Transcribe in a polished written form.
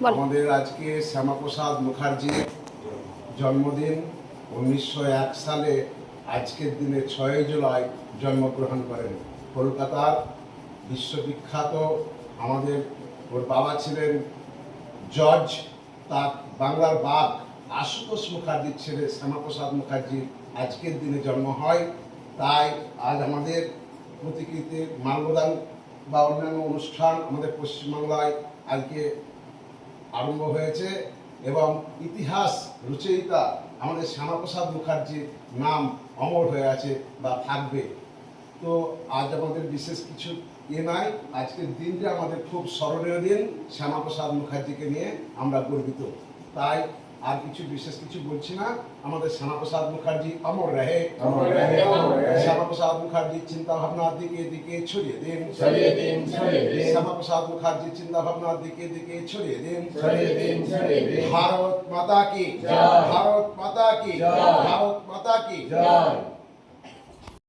আমাদের আজকে শ্যামাপ্রসাদ মুখার্জির জন্মদিন। 1901 সালে আজকের দিনে 6 জুলাই জন্মগ্রহণ করেন। কলকাতার বিশ্ববিখ্যাত আমাদের ওর বাবা ছিলেন জর্জ, তার বাংলার বাঘ আশুতোষ মুখার্জির ছেলে শ্যামাপ্রসাদ মুখার্জির আজকের দিনে জন্ম হয়। তাই আজ আমাদের প্রতিকৃতিতে মাল্যদান বা অন্যান্য অনুষ্ঠান আমাদের পশ্চিমবাংলায় আজকে আরম্ভ হয়েছে এবং ইতিহাস রচয়িতা আমাদের শ্যামাপ্রসাদ মুখার্জির নাম অমর হয়ে আছে বা থাকবে। তো আজ আমাদের বিশেষ কিছু নাই, আজকের দিনটা আমাদের খুব স্মরণীয় দিন। শ্যামাপ্রসাদ মুখার্জিকে নিয়ে আমরা গর্বিত। তাই আর বিশেষ কিছু বলছি না। আমাদের শ্যামাপ্রসাদ মুখার্জি অমর রহে। শ্যামাপ্রসাদ মুখার্জির চিন্তা ভাবনার দিকে দিকে ছড়িয়ে দিন। শ্যামাপ্রসাদ মুখার্জির চিন্তা ভাবনার দিকে দিকে ছড়িয়ে দিন। ভারত মাতা কি, ভারত মাতা কি, ভারত মাতা কি।